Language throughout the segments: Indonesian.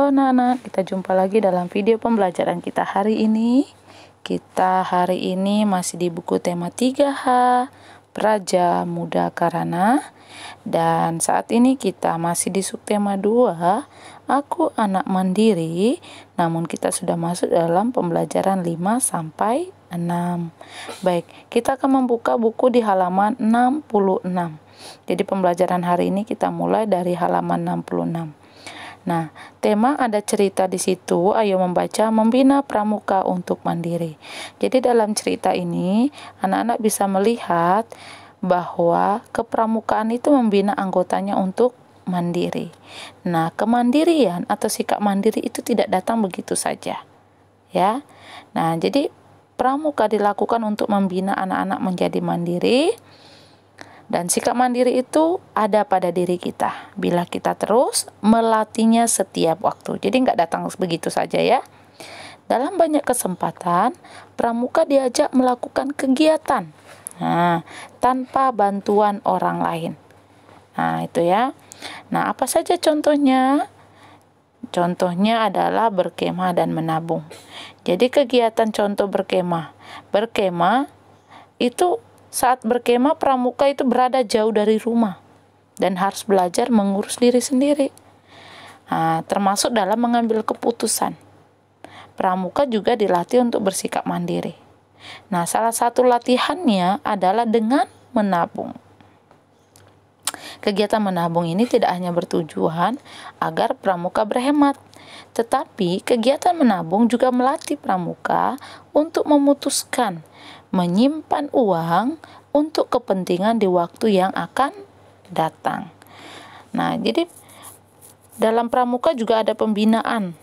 Halo anak-anak, kita jumpa lagi dalam video pembelajaran kita hari ini. Kita hari ini masih di buku tema 3H, Praja Muda Karana. Dan saat ini kita masih di subtema 2, Aku Anak Mandiri. Namun kita sudah masuk dalam pembelajaran 5 sampai 6. Baik, kita akan membuka buku di halaman 66. Jadi pembelajaran hari ini kita mulai dari halaman 66. Nah, tema ada cerita di situ, ayo membaca membina pramuka untuk mandiri. Jadi dalam cerita ini, anak-anak bisa melihat bahwa kepramukaan itu membina anggotanya untuk mandiri. Nah, kemandirian atau sikap mandiri itu tidak datang begitu saja. Ya. Nah, jadi pramuka dilakukan untuk membina anak-anak menjadi mandiri. Dan sikap mandiri itu ada pada diri kita bila kita terus melatihnya setiap waktu. Jadi nggak datang begitu saja ya. Dalam banyak kesempatan, pramuka diajak melakukan kegiatan tanpa bantuan orang lain. Nah, itu ya. Nah, apa saja contohnya? Contohnya adalah berkemah dan menabung. Jadi kegiatan contoh berkemah. Berkemah itu saat berkemah, pramuka itu berada jauh dari rumah dan harus belajar mengurus diri sendiri. Termasuk dalam mengambil keputusan. Pramuka juga dilatih untuk bersikap mandiri. Nah, salah satu latihannya adalah dengan menabung. Kegiatan menabung ini tidak hanya bertujuan agar pramuka berhemat, tetapi kegiatan menabung juga melatih pramuka untuk memutuskan menyimpan uang untuk kepentingan di waktu yang akan datang. Nah, jadi dalam pramuka juga ada pembinaan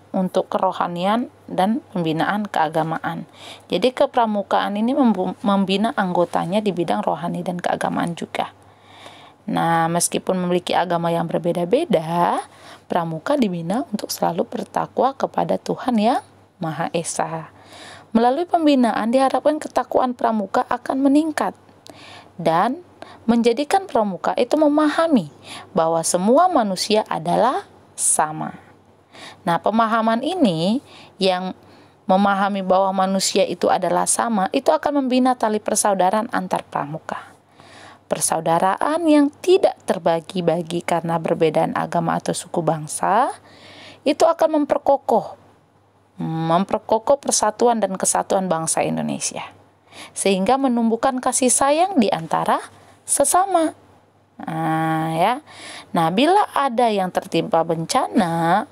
untuk kerohanian dan pembinaan keagamaan. Jadi kepramukaan ini membina anggotanya di bidang rohani dan keagamaan juga. Nah, meskipun memiliki agama yang berbeda-beda, pramuka dibina untuk selalu bertakwa kepada Tuhan yang Maha Esa. Melalui pembinaan diharapkan ketakwaan pramuka akan meningkat dan menjadikan pramuka itu memahami bahwa semua manusia adalah sama. Nah, pemahaman ini yang memahami bahwa manusia itu adalah sama, itu akan membina tali persaudaraan antar pramuka. Persaudaraan yang tidak terbagi-bagi karena perbedaan agama atau suku bangsa, itu akan memperkokoh persatuan dan kesatuan bangsa Indonesia, sehingga menumbuhkan kasih sayang di antara sesama. Nah, bila ada yang tertimpa bencana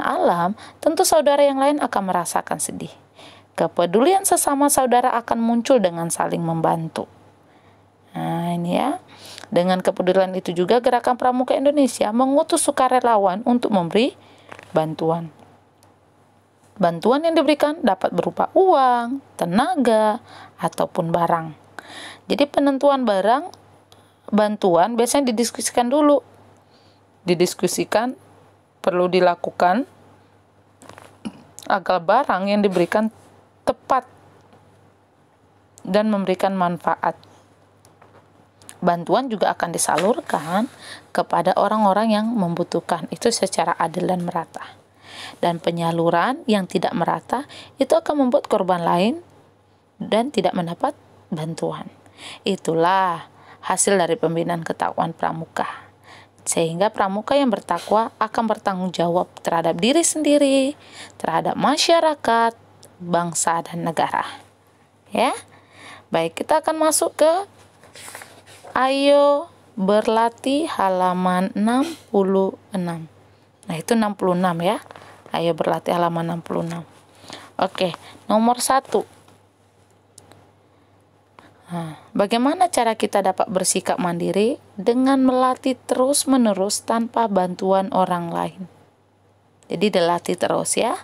alam, tentu saudara yang lain akan merasakan sedih. Kepedulian sesama saudara akan muncul dengan saling membantu. Nah, ini ya. Dengan kepedulian itu juga Gerakan Pramuka Indonesia mengutus sukarelawan untuk memberi bantuan. Bantuan yang diberikan dapat berupa uang, tenaga, ataupun barang. Jadi penentuan bantuan biasanya didiskusikan dulu. Didiskusikan perlu dilakukan agar barang yang diberikan tepat dan memberikan manfaat. Bantuan juga akan disalurkan kepada orang-orang yang membutuhkan itu secara adil dan merata. Dan penyaluran yang tidak merata itu akan membuat korban lain dan tidak mendapat bantuan. Itulah hasil dari pembinaan ketakwaan pramuka. Sehingga pramuka yang bertakwa akan bertanggung jawab terhadap diri sendiri, terhadap masyarakat, bangsa, dan negara. Ya, baik, kita akan masuk ke Ayo Berlatih halaman 66. Nah, itu 66 ya. Ayo berlatih halaman 66. Oke, nomor 1. Bagaimana cara kita dapat bersikap mandiri? Dengan melatih terus-menerus tanpa bantuan orang lain. Jadi dilatih terus ya.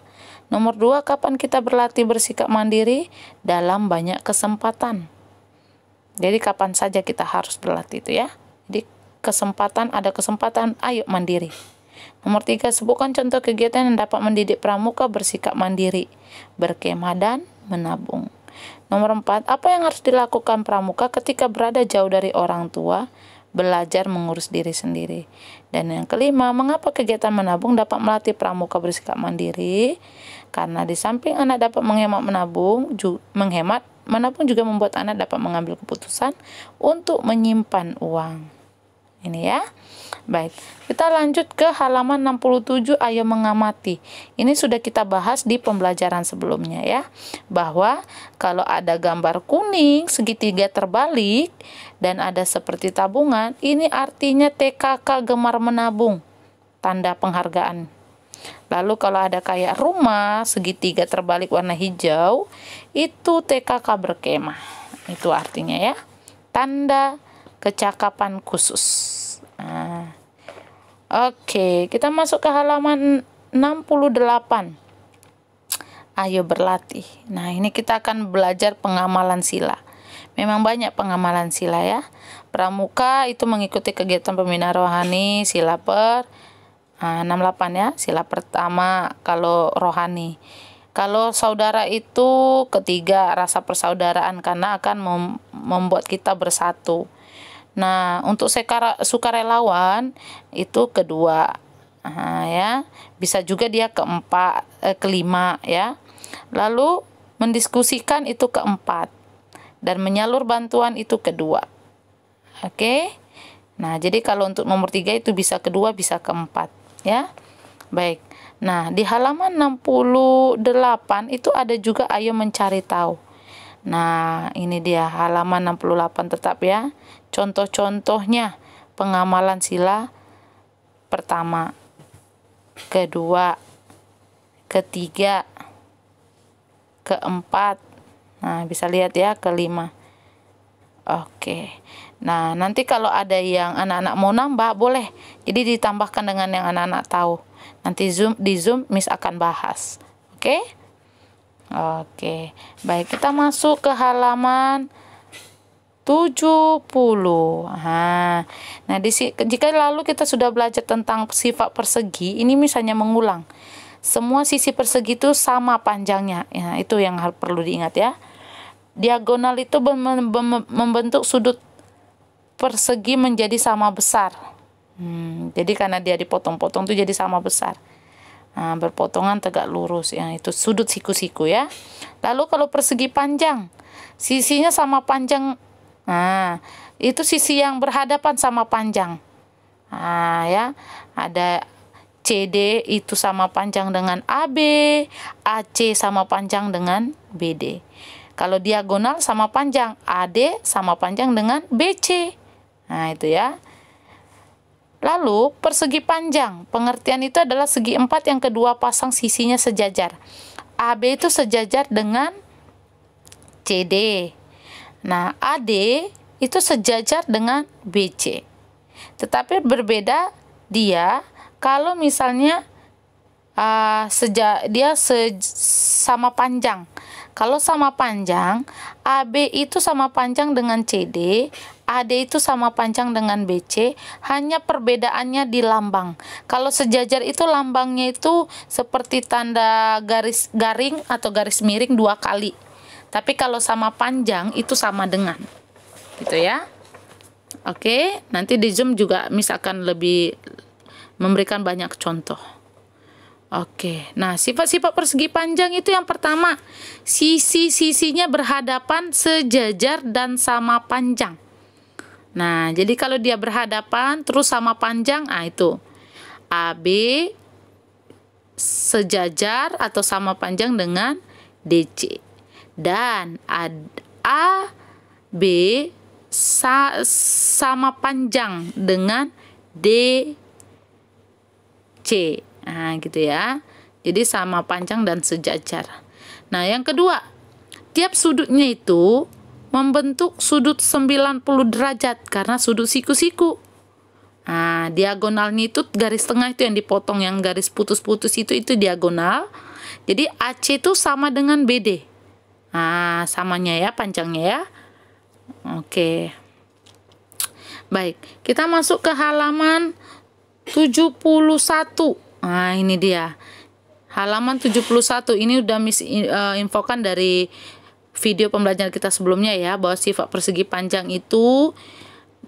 Nomor 2, kapan kita berlatih bersikap mandiri? Dalam banyak kesempatan. Jadi kapan saja kita harus berlatih itu ya. Jadi ada kesempatan, ayo mandiri. Nomor 3, sebutkan contoh kegiatan yang dapat mendidik pramuka bersikap mandiri, berkemah dan menabung. Nomor 4, apa yang harus dilakukan pramuka ketika berada jauh dari orang tua, belajar mengurus diri sendiri. Dan yang kelima, mengapa kegiatan menabung dapat melatih pramuka bersikap mandiri? Karena di samping anak dapat menabung juga membuat anak dapat mengambil keputusan untuk menyimpan uang. Ini ya. Baik, kita lanjut ke halaman 67, ayo mengamati. Ini sudah kita bahas di pembelajaran sebelumnya ya, bahwa kalau ada gambar kuning, segitiga terbalik, dan ada seperti tabungan, ini artinya TKK gemar menabung, tanda penghargaan. Lalu kalau ada kayak rumah, segitiga terbalik warna hijau, itu TKK berkemah. Itu artinya ya, tanda kecakapan khusus. Oke, kita masuk ke halaman 68. Ayo berlatih. Nah, ini kita akan belajar pengamalan sila. Memang banyak pengamalan sila ya. Pramuka itu mengikuti kegiatan pembinaan rohani, sila 68 ya. Sila pertama kalau rohani. Kalau saudara itu ketiga, rasa persaudaraan, karena akan membuat kita bersatu. Nah, untuk sukarelawan itu kedua, ya, bisa juga dia kelima ya. Lalu mendiskusikan itu keempat, dan menyalur bantuan itu kedua. Oke. Nah, jadi kalau untuk nomor 3 itu bisa kedua, bisa keempat ya. Baik. Nah, di halaman 68 itu ada juga ayo mencari tahu. Nah, ini dia halaman 68 tetap ya. Contoh-contohnya pengamalan sila pertama, kedua, ketiga, keempat. Nah, bisa lihat ya, kelima. Oke. Nah, nanti kalau ada yang anak-anak mau nambah, boleh. Jadi ditambahkan dengan yang anak-anak tahu. Nanti di Zoom Miss akan bahas. Oke? Oke. Baik, kita masuk ke halaman 70. Nah, jika lalu kita sudah belajar tentang sifat persegi, ini misalnya mengulang. Semua sisi persegi itu sama panjangnya. Ya, itu yang perlu diingat ya. Diagonal itu membentuk sudut persegi menjadi sama besar. Jadi karena dia dipotong-potong itu jadi sama besar. Nah, berpotongan tegak lurus ya, itu sudut siku-siku ya. Lalu kalau persegi panjang, sisinya sama panjang. Nah, itu sisi yang berhadapan sama panjang. Nah, ya, ada CD itu sama panjang dengan AB, AC sama panjang dengan BD. Kalau diagonal sama panjang, AD sama panjang dengan BC. Nah, itu ya. Lalu, persegi panjang. Pengertian itu adalah segi empat yang kedua pasang sisinya sejajar. AB itu sejajar dengan CD. Nah, AD itu sejajar dengan BC. Tetapi berbeda dia kalau misalnya sama panjang. Kalau sama panjang, AB itu sama panjang dengan CD, AD itu sama panjang dengan BC, hanya perbedaannya di lambang. Kalau sejajar itu lambangnya itu seperti tanda garis garing atau garis miring 2 kali. Tapi kalau sama panjang itu sama dengan, gitu ya. Oke, nanti di Zoom juga misalkan lebih memberikan banyak contoh. Oke, nah sifat-sifat persegi panjang itu yang pertama, sisi-sisinya berhadapan, sejajar, dan sama panjang. Nah, jadi kalau dia berhadapan terus sama panjang, itu AB sejajar atau sama panjang dengan DC. Dan AB sama panjang dengan DC. Nah, gitu ya. Jadi sama panjang dan sejajar. Nah, yang kedua, tiap sudutnya itu membentuk sudut 90 derajat karena sudut siku-siku. Nah, diagonalnya itu garis tengah itu yang dipotong, yang garis putus-putus itu diagonal. Jadi AC itu sama dengan BD. Nah, samanya ya, panjangnya ya. Oke. Baik, kita masuk ke halaman 71. Nah, ini dia. Halaman 71 ini udah infokan dari video pembelajaran kita sebelumnya ya, bahwa sifat persegi panjang itu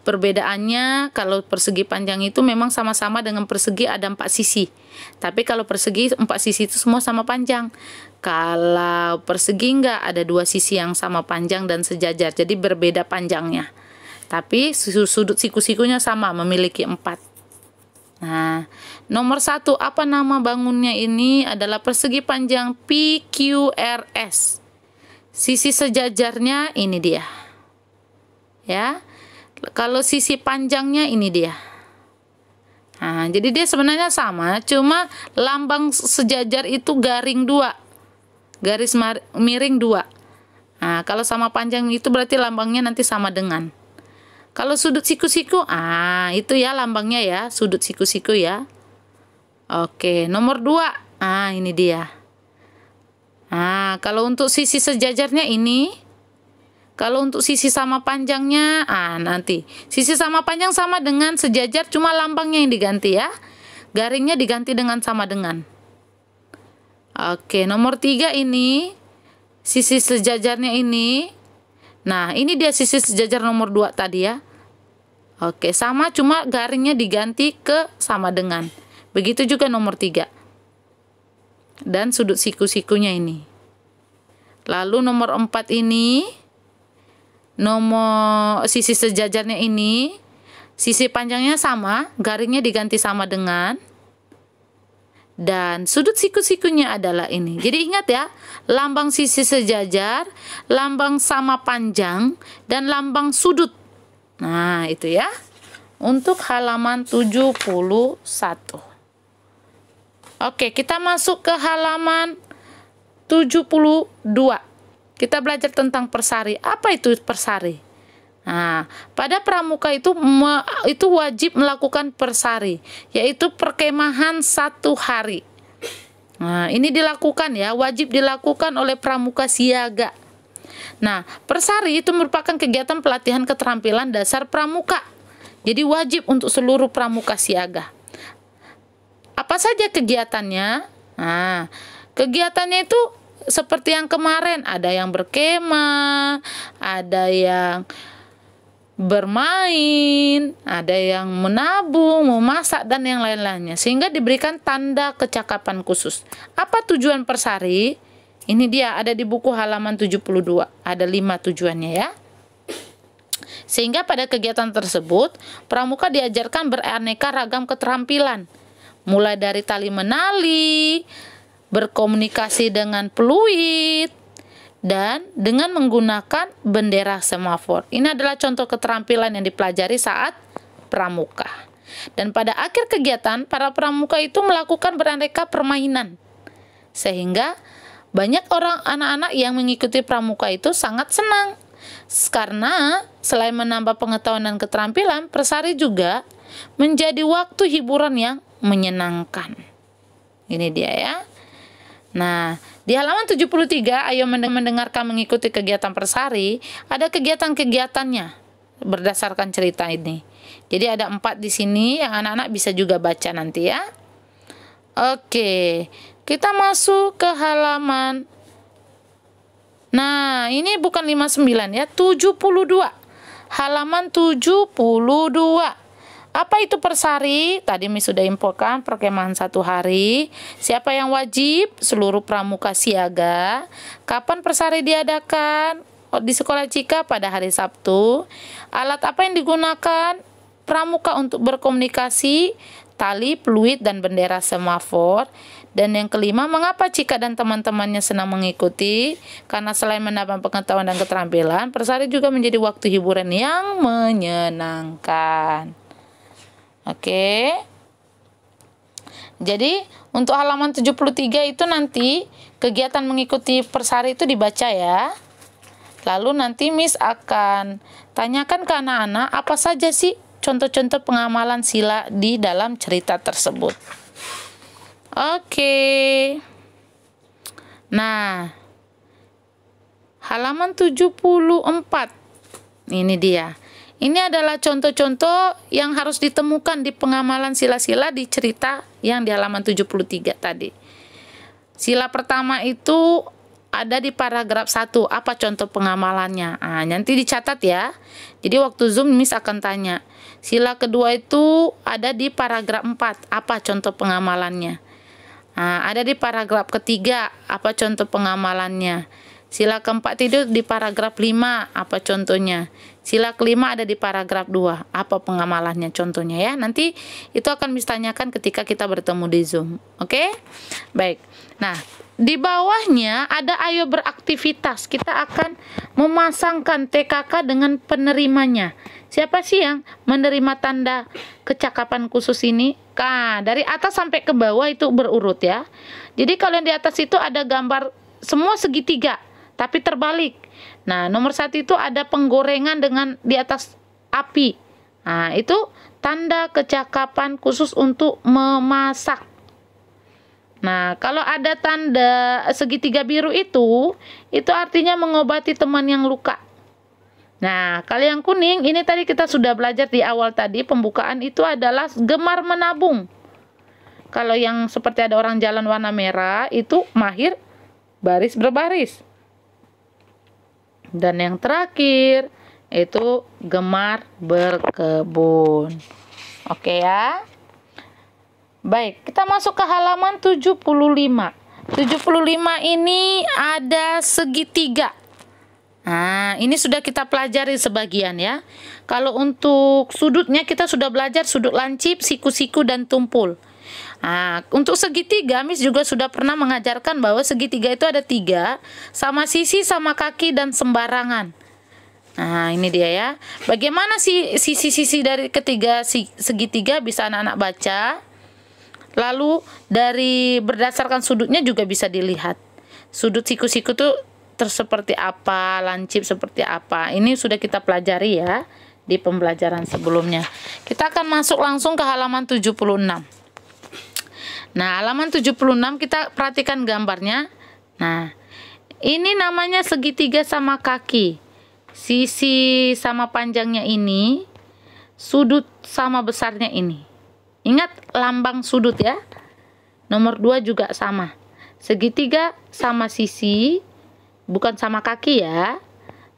Perbedaannya kalau persegi panjang itu memang sama-sama dengan persegi ada 4 sisi. Tapi kalau persegi 4 sisi itu semua sama panjang. Kalau persegi enggak, ada 2 sisi yang sama panjang dan sejajar. Jadi berbeda panjangnya. Tapi sudut siku-sikunya sama, memiliki 4. Nah, nomor 1, apa nama bangunnya ini? Adalah persegi panjang PQRS. Sisi sejajarnya ini dia. Ya. Kalau sisi panjangnya ini dia. Nah, jadi dia sebenarnya sama, cuma lambang sejajar itu garing 2. Garis miring 2. Nah, kalau sama panjang itu berarti lambangnya nanti sama dengan. Kalau sudut siku-siku, itu ya lambangnya ya, sudut siku-siku ya. Oke, nomor 2. Ini dia. Kalau untuk sisi sejajarnya ini. Kalau untuk sisi sama panjangnya, nanti. Sisi sama panjang sama dengan sejajar, cuma lambangnya yang diganti ya. Garingnya diganti dengan sama dengan. Oke, nomor 3 ini. Sisi sejajarnya ini. Nah, ini dia sisi sejajar nomor 2 tadi ya. Oke, sama cuma garingnya diganti ke sama dengan. Begitu juga nomor 3. Dan sudut siku-sikunya ini. Lalu nomor 4 ini. Nomor sisi sejajarnya ini, sisi panjangnya sama, garingnya diganti sama dengan, dan sudut siku-sikunya adalah ini. Jadi ingat ya, lambang sisi sejajar, lambang sama panjang, dan lambang sudut. Nah, itu ya. Untuk halaman 71. Oke, kita masuk ke halaman 72. Kita belajar tentang persari. Apa itu persari? Nah, pada pramuka itu wajib melakukan persari, yaitu perkemahan 1 hari. Nah, ini dilakukan ya, wajib dilakukan oleh pramuka siaga. Nah, persari itu merupakan kegiatan pelatihan keterampilan dasar pramuka. Jadi wajib untuk seluruh pramuka siaga. Apa saja kegiatannya? Nah, kegiatannya itu seperti yang kemarin, ada yang berkemah, ada yang bermain, ada yang menabung, memasak, dan yang lain-lainnya. Sehingga diberikan tanda kecakapan khusus. Apa tujuan persari? Ini dia, ada di buku halaman 72. Ada 5 tujuannya ya. Sehingga pada kegiatan tersebut, pramuka diajarkan beraneka ragam keterampilan. Mulai dari tali menali, berkomunikasi dengan peluit, dan dengan menggunakan bendera semafor. Ini adalah contoh keterampilan yang dipelajari saat pramuka. Dan pada akhir kegiatan, para pramuka itu melakukan beraneka permainan. Sehingga banyak anak-anak yang mengikuti pramuka itu sangat senang. Karena selain menambah pengetahuan dan keterampilan, persari juga menjadi waktu hiburan yang menyenangkan. Ini dia ya. Nah, di halaman 73, ayo mendengarkan mengikuti kegiatan persari, ada kegiatan-kegiatannya berdasarkan cerita ini. Jadi ada 4 di sini yang anak-anak bisa juga baca nanti ya. Oke, kita masuk ke halaman. Nah, ini bukan 59 ya, 72. Halaman 72. Apa itu persari? Tadi Miss sudah infokan, perkemahan 1 hari. Siapa yang wajib? Seluruh pramuka siaga. Kapan persari diadakan? Di sekolah Cika pada hari Sabtu. Alat apa yang digunakan pramuka untuk berkomunikasi? Tali, peluit, dan bendera semafor. Dan yang kelima, mengapa Cika dan teman-temannya senang mengikuti? Karena selain menambah pengetahuan dan keterampilan, persari juga menjadi waktu hiburan yang menyenangkan. Oke. Jadi untuk halaman 73 itu nanti kegiatan mengikuti persari itu dibaca ya. Lalu nanti Miss akan tanyakan ke anak-anak apa saja sih contoh-contoh pengamalan sila di dalam cerita tersebut. Oke. Nah, halaman 74. Ini dia. Ini adalah contoh-contoh yang harus ditemukan di pengamalan sila-sila di cerita yang di halaman 73 tadi. Sila pertama itu ada di paragraf 1. Apa contoh pengamalannya? Nah, nanti dicatat ya. Jadi waktu Zoom Miss akan tanya. Sila kedua itu ada di paragraf 4. Apa contoh pengamalannya? Nah, ada di paragraf ketiga. Apa contoh pengamalannya? Sila keempat itu di paragraf 5. Apa contohnya? Sila kelima ada di paragraf 2. Apa pengamalannya contohnya ya? Nanti itu akan Miss tanyakan ketika kita bertemu di Zoom. Oke? Baik. Nah, di bawahnya ada ayo beraktivitas. Kita akan memasangkan TKK dengan penerimanya. Siapa sih yang menerima tanda kecakapan khusus ini? Nah, dari atas sampai ke bawah itu berurut ya. Jadi kalau yang di atas itu ada gambar semua segitiga, tapi terbalik. Nah, nomor 1 itu ada penggorengan dengan di atas api. Nah, itu tanda kecakapan khusus untuk memasak. Nah, kalau ada tanda segitiga biru itu artinya mengobati teman yang luka. Nah, kalau yang kuning, ini tadi kita sudah belajar di awal tadi, pembukaan itu adalah gemar menabung. Kalau yang seperti ada orang jalan warna merah, itu mahir baris berbaris. Dan yang terakhir, itu gemar berkebun. Oke ya. Baik, kita masuk ke halaman 75. 75 ini ada segitiga. Nah, ini sudah kita pelajari sebagian ya. Kalau untuk sudutnya kita sudah belajar sudut lancip, siku-siku, dan tumpul. Nah, untuk segitiga, Miss juga sudah pernah mengajarkan bahwa segitiga itu ada 3, sama sisi, sama kaki, dan sembarangan. Nah, ini dia ya. Bagaimana sih sisi-sisi dari ketiga segitiga bisa anak-anak baca. Lalu dari berdasarkan sudutnya juga bisa dilihat. Sudut siku-siku tuh seperti apa, lancip seperti apa. Ini sudah kita pelajari ya di pembelajaran sebelumnya. Kita akan masuk langsung ke halaman 76. Nah, halaman 76 kita perhatikan gambarnya. Nah, ini namanya segitiga sama kaki. Sisi sama panjangnya ini, sudut sama besarnya ini. Ingat lambang sudut ya. Nomor 2 juga sama. Segitiga sama sisi, bukan sama kaki ya.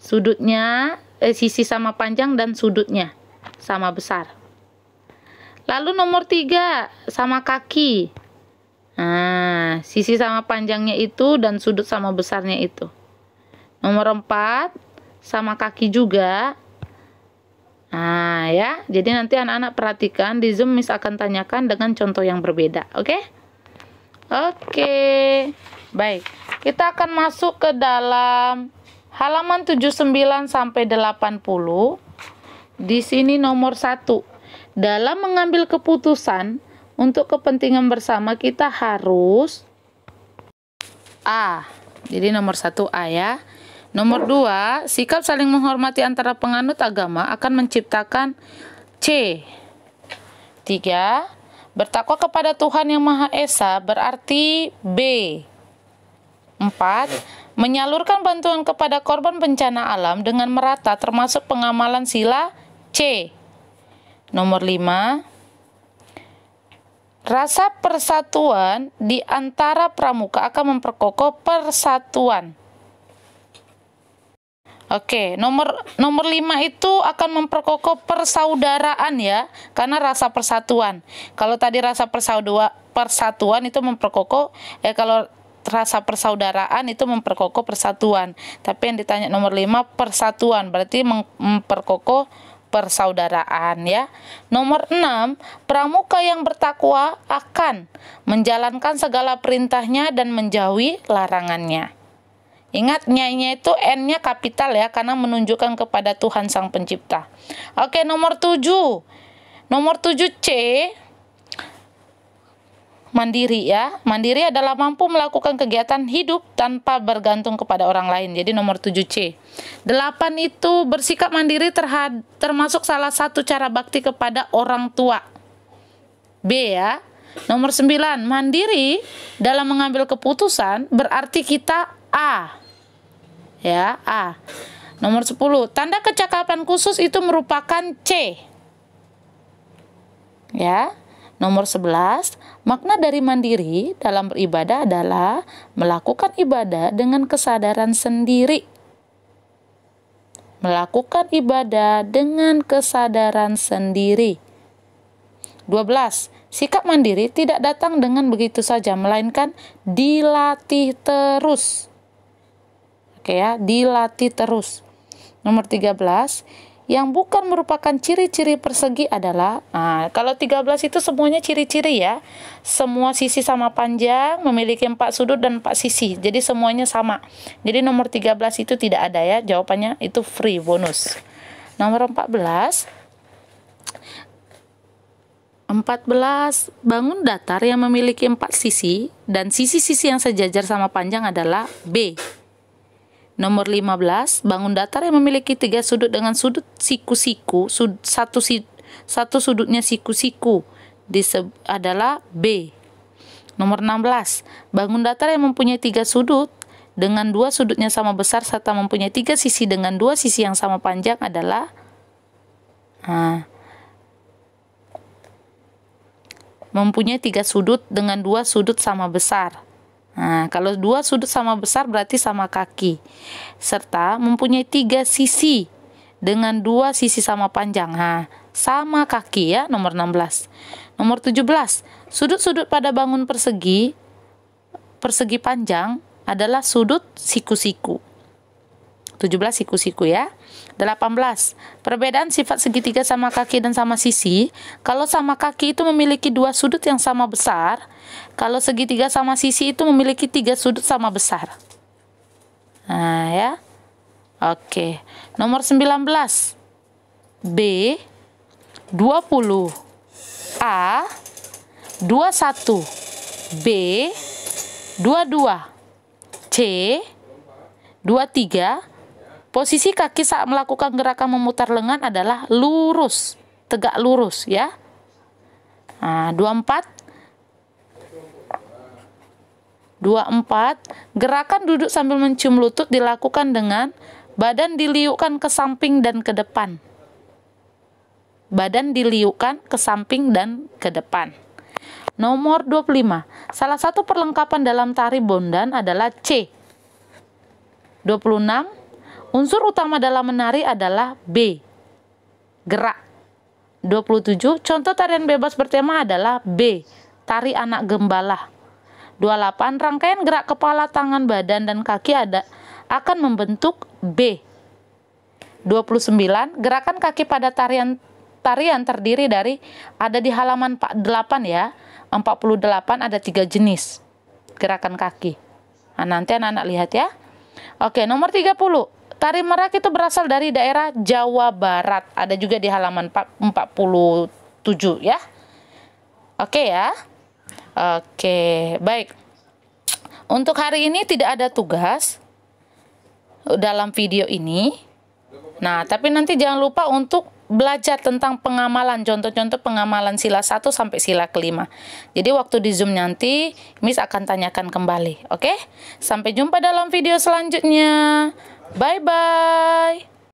Sudutnya, sisi sama panjang dan sudutnya sama besar. Lalu nomor 3 sama kaki. Nah, sisi sama panjangnya itu dan sudut sama besarnya itu. Nomor 4 sama kaki juga. Nah ya, jadi nanti anak-anak perhatikan di Zoom Miss akan tanyakan dengan contoh yang berbeda, oke? Oke, baik. Kita akan masuk ke dalam halaman 79 sampai 80. Di sini nomor 1. Dalam mengambil keputusan untuk kepentingan bersama kita harus A. Jadi nomor 1 A ya. Nomor 2, sikap saling menghormati antara penganut agama akan menciptakan C. 3, bertakwa kepada Tuhan Yang Maha Esa berarti B. 4, menyalurkan bantuan kepada korban bencana alam dengan merata termasuk pengamalan sila C. Nomor 5, rasa persatuan di antara pramuka akan memperkokoh persatuan. Oke, nomor 5 itu akan memperkokoh persaudaraan ya, karena rasa persatuan. Kalau tadi rasa persatuan itu memperkokoh, kalau rasa persaudaraan itu memperkokoh persatuan. Tapi yang ditanya nomor 5 persatuan, berarti memperkokoh persaudaraan ya. Nomor 6, pramuka yang bertakwa akan menjalankan segala perintahnya dan menjauhi larangannya. Ingat, nya itu N-nya kapital ya, karena menunjukkan kepada Tuhan Sang Pencipta. Oke, nomor 7. Nomor 7 C, mandiri ya. Mandiri adalah mampu melakukan kegiatan hidup tanpa bergantung kepada orang lain. Jadi nomor 7 C. 8 itu bersikap mandiri termasuk salah satu cara bakti kepada orang tua. B ya. Nomor 9, mandiri dalam mengambil keputusan berarti kita A. Ya, A. Nomor 10, tanda kecakapan khusus itu merupakan C. Ya. Nomor 11, makna dari mandiri dalam beribadah adalah melakukan ibadah dengan kesadaran sendiri. Melakukan ibadah dengan kesadaran sendiri. 12. Sikap mandiri tidak datang dengan begitu saja, melainkan dilatih terus. Oke ya, dilatih terus. Nomor 13, yang bukan merupakan ciri-ciri persegi adalah, kalau 13 itu semuanya ciri-ciri ya. Semua sisi sama panjang, memiliki 4 sudut dan 4 sisi. Jadi semuanya sama. Jadi nomor 13 itu tidak ada ya, jawabannya itu free bonus. Nomor 14, bangun datar yang memiliki 4 sisi dan sisi-sisi yang sejajar sama panjang adalah B. Nomor 15, bangun datar yang memiliki 3 sudut dengan sudut siku-siku, satu sudutnya siku-siku adalah B. Nomor 16, bangun datar yang mempunyai 3 sudut dengan 2 sudutnya sama besar serta mempunyai 3 sisi dengan 2 sisi yang sama panjang adalah mempunyai 3 sudut dengan 2 sudut sama besar. Kalau 2 sudut sama besar berarti sama kaki. Serta mempunyai 3 sisi dengan 2 sisi sama panjang. Sama kaki ya, nomor 16. Nomor 17, sudut-sudut pada bangun persegi panjang adalah sudut siku-siku. 17 siku-siku ya. 18, perbedaan sifat segitiga sama kaki dan sama sisi. Kalau sama kaki itu memiliki 2 sudut yang sama besar. Kalau segitiga sama sisi itu memiliki 3 sudut sama besar. Ya. Oke. Nomor 19, B 20, A 21, B 22, C 23. Posisi kaki saat melakukan gerakan memutar lengan adalah lurus, tegak lurus ya. 24, gerakan duduk sambil mencium lutut dilakukan dengan badan diliukkan ke samping dan ke depan. Badan diliukkan ke samping dan ke depan. Nomor 25, salah satu perlengkapan dalam tari bondan adalah C. 26, unsur utama dalam menari adalah B, gerak. 27, contoh tarian bebas bertema adalah B, tari anak gembala. 28, rangkaian gerak kepala, tangan, badan, dan kaki akan membentuk B. 29, gerakan kaki pada tarian terdiri dari, ada di halaman 48 ya, 48 ada 3 jenis gerakan kaki. Nanti anak-anak lihat ya. Oke, nomor 30. Tari merak itu berasal dari daerah Jawa Barat. Ada juga di halaman 47 ya. Oke ya. Oke, baik. Untuk hari ini tidak ada tugas dalam video ini. Nah, tapi nanti jangan lupa untuk belajar tentang pengamalan, contoh-contoh pengamalan sila 1 sampai sila ke-5. Jadi waktu di Zoom nanti Miss akan tanyakan kembali. Oke? Sampai jumpa dalam video selanjutnya. Bye-bye.